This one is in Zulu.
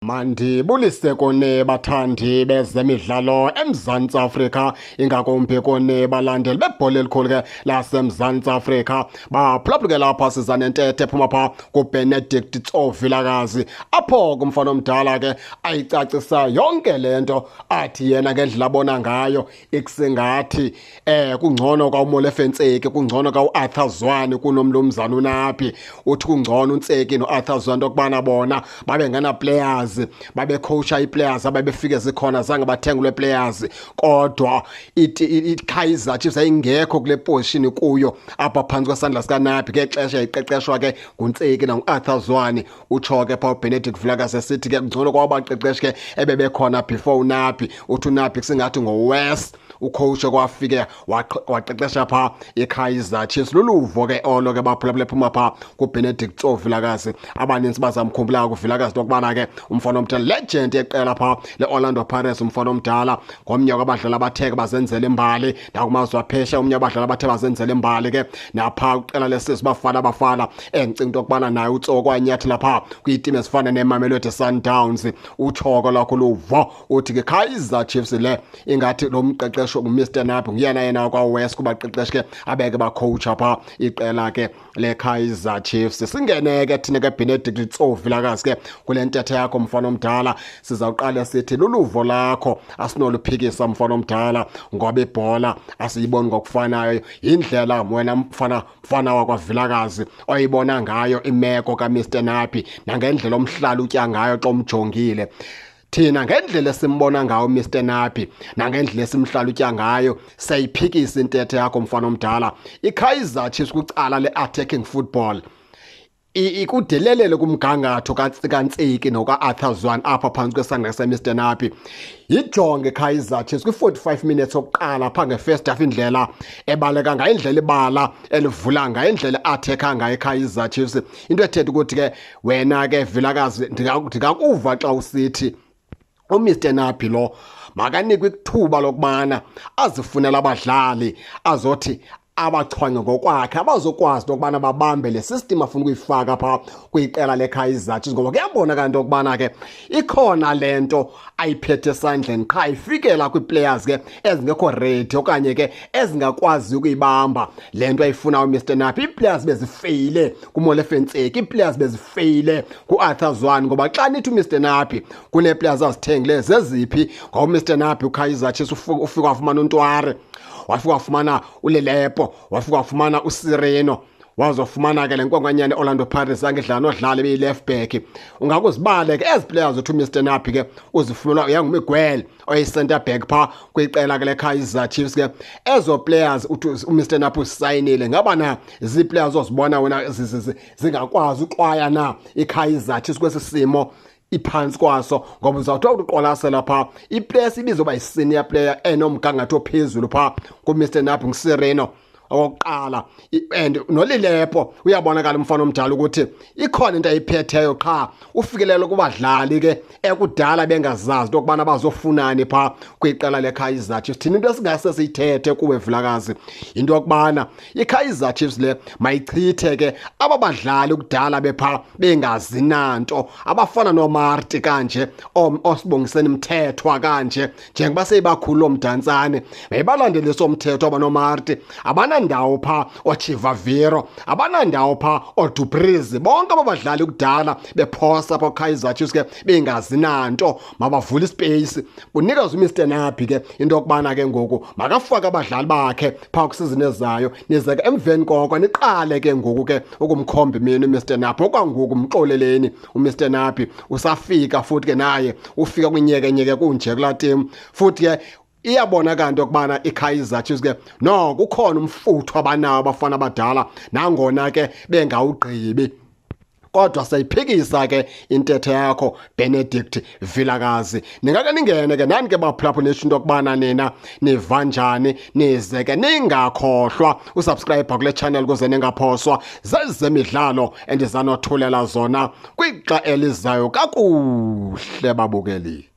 Mandibulise kone bathandi bezemidlalo eMzantsi Afrika, ingakumbi kone balandeli bebhola elikhulu ke laseMzantsi Afrika. Baphulaphuluke lapha siza nentethe ephuma pha kuBenedict Vilakazi, apho kumfana omdala ke ayicacisa yonke lento athi yena ngendlela abona ngayo ikusengathi kungcono kwaUmolefe Ntseki, kungcono kwaUarthur Zwane kunoMlumzana uNapi. Uthi kungcono uNtseki noArthur Zwane okubana bona babe ngena players, babe coacha i-players ababefike zikhona, zange bathengulwe players, kodwa iKaizer Chiefs ayingekho kule position kuyo apha phansi kwesandla sikaNapi ngexesha yayiqeqeshwa ke nguNtseki nanguArthur Zwane. Utsho ke pha uBenedict Vilakazi esithi ke ngcono kwabaqeqeshi ke ebebekhona before uNapi. Uthi uNapi kusengathi ngoWest ucoach kwafike waqeqesha pha iKaizer Chiefs. Luluvo ke olo ke baphulaphula phuma pha kuBenedict Vilakazi. Abaninzi bazamkhumbula kuVilakazi lokubana ke umfana omdala legend yeqela pha leOrlando Pirates, umfana omdala ngomnye wabadlali abatheke bazenzela imbali nakumazwe aphesha, umnye wabadlali abathe bazenzela imbali ke napha uqela lesizwe bafana engicinga into okubana naye uTsoko wanyathela pha kwiiteam ezifana neMamelodi Sundowns. Uthoko lakho luvo uthi ke Kaizer Chiefs le ingathi lo mqeqesho uMr Napi nguyena yena kwaWest kubaqeqeshi ke abeke bacoacha pha iqela ke leKaizer Chiefs. Singene ke thina ke Benedict Vilakazi ke kule ntethe yakho mfana omdala, sizawuqala sithi luluvo lakho asinoluphikisa mfana omdala, ngoba ibhola asiyiboni ngokufanayo. Indlela wena mfana wakwaVilakazi oyibona ngayo imeko kaMr Napi nangendlela omhlala utya ngayo xa umjongile. Thina ngendlela esimbona ngayo Mr Napi nangendlela esimhlala utya ngayo sayiphikisa intethe yakho mfana omdala. iKaizer Chiefs kucala le-attacking football ikudelelele kumgangatho kaNtseki nokaArthur Zwane apha phantsi kwesandla seMr Napi. Yijonge iKaizer Chiefs kwi-45 minutes okuqala pha nge-first half, indlela ebaleka ngayo, indlela ibala elivula ngayo, indlela atheka ngayo iKaizer Chiefs. Into ethetha ukuthi ke wena ke Vilakazi ndingakuva xa usithi uMr Napi lo makanikwe ithuba lokubana azifunela abadlali azothi abachwange ngokwakhe abazokwazi ukubana babambe le system afuna ukuyifaka pha kwiqela leKaizer Chiefs, ngoba kuyabona kanti okubana ke ikhona lento ayiphethe esandleni qha ifikela kwii-players ke ezingekho ready okanye ke ezingakwazi ukuyibamba lento ayifuna uMr Napi. Ii-players bezifeyile kuMolefe Ntseki, ii-players bezifeyile kuArthur Zwane, ngoba xa nithi uMr Napi kunee-players azithengile zeziphi ngoba uMr Napi uKaizer Chiefs ufika wafumana uNtware, wafika wafumana uLelepo, wafika wafumana uSireno, wazofumana ke le nkwenkwenyana eOrlando Pirates angedlala nodlala beyi-left back. Ungakuzibale ke ezi players uthi uMr Napi ke uzifumela uyanguMiguel oyi-centre back pha kwiqela ke leKaizer Chiefs. Ke ezo players uthi uMr Napi usayinile ngaba na zii-players ozibona wena zingakwazi uqwaya na iKaizer Chiefs kwesi simo iphantsi kwaso, ngoba uzawuthi uqwalasela pha iplayer ibizoba yi-senior player enomgangatho ophezulu pha kuMr Napi nguSireno okokuqala and noLelepo. Uyabonakala umfana omdala ukuthi ikhona into ayiphetheyo qha ufikelele kubadlali ke ekudala bengazazi into okubana bazofunani pha kwiqela leKaizer Chiefs. Thina into esingase siyithethe kuwe Vilakazi into yokubana iKaizer Chiefs le mayichithe ke aba badlali kudala bepha bengazi nanto, abafana noMarty kanje osibongiseni Mthethwa kanje, njengoba seyibakhulu omdantsane mayibalandele somthetho abanoMarty. Abanandawo pha oChivaviro, abanandawo pha oDuprizi, bonke abadlali kudala bephosa pha Kaizer Chiefs ke bengazi nanto. Mabavula ispace kunikeza uMr Napi ke into yokubana ke ngoku makafake abadlali bakhe pha kusizini ezayo, nize ke emveni koko niqale ke ngoku ke ukumkhomba imini uMr Napi. Okwangoku umxoleleni uMr Napi usafika futhi ke naye ufika kwinyekenyeke kunje kulaa team. Futhi ke iyabona kanti okubana iKaizer Chiefs ke no kukhona umfutho abanawo abafana abadala nangona ke bengawugqibi, kodwa sayiphikisa ke intethe yakho Benedict Vilakazi. Ningake ningene ke nani ke baphulaphula nesho into okubana nina niva njani, nize ke ningakhohlwa usubscribe kule channel kuze ningaphoswa zezemidlalo endizanothulela zona kwixa elizayo kakuhle babukeli.